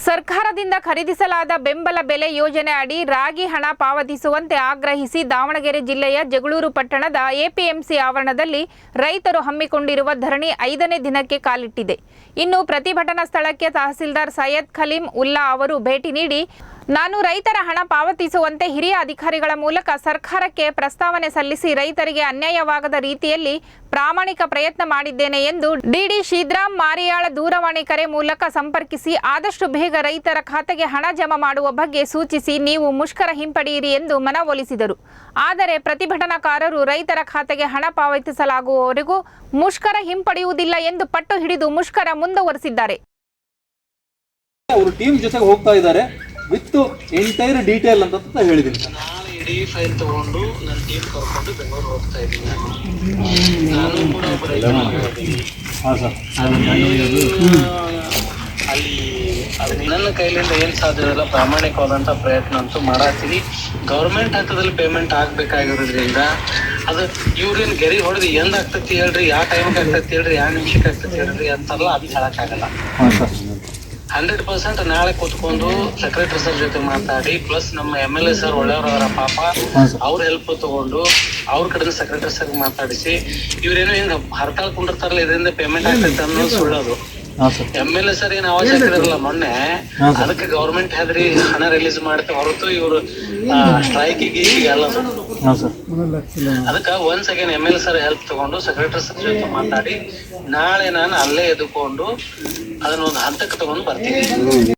ಸರ್ಕಾರದಿಂದ ಖರೀದಿಸಲಾದ ಬೆಂಬಲ ಬೆಲೆ ಯೋಜನೆ ಅಡಿ ರಾಗಿ ಹಣ ಪಾವತಿಸುವಂತೆ ಆಗ್ರಹಿಸಿ ದಾವಣಗೆರೆ ಜಿಲ್ಲೆಯ ಜಗಳೂರು ಪಟ್ಟಣದ ಎಪಿಎಂಸಿ ಆವರಣದಲ್ಲಿ ರೈತರು ಹಮ್ಮಿಕೊಂಡಿರುವ ಧರಣಿ 5ನೇ ದಿನಕ್ಕೆ ಕಾಲಿಟ್ಟಿದೆ. ಇನ್ನು ಪ್ರತಿಭಟನಾ ಸ್ಥಳಕ್ಕೆ ತಹಸೀಲ್ದಾರ್ ಸೈಯದ್ ಖಲೀಂ ಉಲ್ಲಾ ಅವರು ಭೇಟಿ ನೀಡಿ ನಾನು ರೈತರ ಹಣ ಪಾವತಿಸುವಂತೆ ಹಿರಿಯ ಅಧಿಕಾರಿಗಳ ಮೂಲಕ ಸರ್ಕಾರಕ್ಕೆ ಪ್ರಸ್ತಾವನೆ ಸಲ್ಲಿಸಿ ರೈತರಿಗೆ ಅನ್ಯಾಯವಾಗದ ರೀತಿಯಲ್ಲಿ ಪ್ರಾಮಾಣಿಕ ಪ್ರಯತ್ನ ಮಾಡಿದ್ದೇನೆ ಎಂದು ಡಿಡಿ ಶ್ರೀರಾಮ್ ಮಾರಿಯಾಳ ದೂರವಾಣಿ ಕರೆ ಮೂಲಕ ಸಂಪರ್ಕಿಸಿ ಆದಷ್ಟು ಬೇಗ ರೈತರ ಖಾತೆಗೆ ಹಣ ಜಮಾ ಮಾಡುವ ಬಗ್ಗೆ ಸೂಚಿಸಿ ನೀವು ಮುಷ್ಕರ ಹಿಂಪಡೆಯಿರಿ ಎಂದು ಮನವೊಲಿಸಿದರು. ಆದರೆ ಪ್ರತಿಭಟನಾಕಾರರು ರೈತರ ಖಾತೆಗೆ ಹಣ ಪಾವತಿಸಲಾಗುವವರೆಗೂ ಮುಷ್ಕರ ಹಿಂಪಡೆಯುವುದಿಲ್ಲ ಎಂದು ಪಟ್ಟು ಹಿಡಿದು ಮುಷ್ಕರ ಮುಂದುವರೆಸಿದ್ದಾರೆ. ಅವರು ಟೀಮ್ ಜೊತೆಗೆ ಹೋಗ್ತಾ ಇದ್ದಾರೆ ವಿತ್ ಎಂಟೈರ್ ಡೀಟೇಲ್ ಅಂತ ಹೇಳಿದ್ದೀನಿ. ನಾನು ಇಡೀ ಫೈಲ್ ತಗೊಂಡು ನನ್ನ ಟೀಮ್ ಕರ್ಕೊಂಡು ಬೆಂಗಳೂರು ಹೋಗ್ತಾ ಇದ್ದೀನಿ. ನಾನು ಕೂಡ ಒಬ್ಬ ರೈತ ಅಲ್ಲಿ ಅದು ನನ್ನ ಕೈಲಿಂದ ಏನು ಸಾಧ್ಯ ಇಲ್ಲ, ಪ್ರಾಮಾಣಿಕವಾದಂಥ ಪ್ರಯತ್ನ ಅಂತೂ ಮಾಡತ್ತೀವಿ. ಗೌರ್ಮೆಂಟ್ ಹಂತದಲ್ಲಿ ಪೇಮೆಂಟ್ ಆಗಬೇಕಾಗಿರೋದ್ರಿಂದ ಅದು ಇವ್ರೇನು ಗೆರಿ ಹೊಡೆದು ಎಂದ ಆಗ್ತೈತಿ ಹೇಳ್ರಿ, ಯಾವ ಟೈಮಿಗೆ ಆಗ್ತೈತಿ ಹೇಳ್ರಿ, ಯಾವ ನಿಮಿಷಕ್ಕೆ ಆಗ್ತೈತಿ ಹೇಳ್ರಿ ಅಂತಾರಲ್ಲ, ಅದು ಹೇಳಕ್ಕಾಗಲ್ಲ. 100% ನಾಳೆ ಕೂತ್ಕೊಂಡು ಸೆಕ್ರೆಟರಿ ಸರ್ ಜೊತೆ ಮಾತಾಡಿ ಪ್ಲಸ್ ನಮ್ಮ MLA ಸರ್ ಒಳ್ಳೆಯವರ ಪಾಪ ಅವ್ರ ಹೆಲ್ಪ್ ತಗೊಂಡು ಅವ್ರ ಕಡೆ ಸೆಕ್ರೆಟರಿ ಸರ್ ಮಾತಾಡಿಸಿ ಇವ್ರೇನೋ ಹಿಂಗ ಹರ್ತಾಳ್ ಕುಂಡಿರ್ತಾರಲ್ಲ ಇದರಿಂದ ಪೇಮೆಂಟ್ ಆಗ್ತೈತೆ ಅನ್ನೋದು ಸುಳ್ಳೋದು. MLA ಸರ್ ಏನ್ ಅವಶ್ಯಕತೆ ಇರಲ್ಲ, ಮೊನ್ನೆ ಅದಕ್ಕೆ ಗೌರ್ಮೆಂಟ್ ಹೆದ್ರಿ ಹಣ ರಿಲೀಸ್ ಮಾಡ್ತೇವೆ ಹೊರತು ಇವ್ರು ಸ್ಟ್ರೈಕಿಗೆ ಎಲ್ಲ. ಅದಕ್ಕೆ once again MLA sir help ತಗೊಂಡು ಸೆಕ್ರೆಟರಿ ಸರ್ ಜೊತೆ ಮಾತಾಡಿ ನಾಳೆ ನಾನು ಅಲ್ಲೇ ಎದ್ಕೊಂಡು ಅದನ್ನ ಒಂದು ಹಂತಕ್ಕೆ ತಗೊಂಡು ಬರ್ತೀನಿ.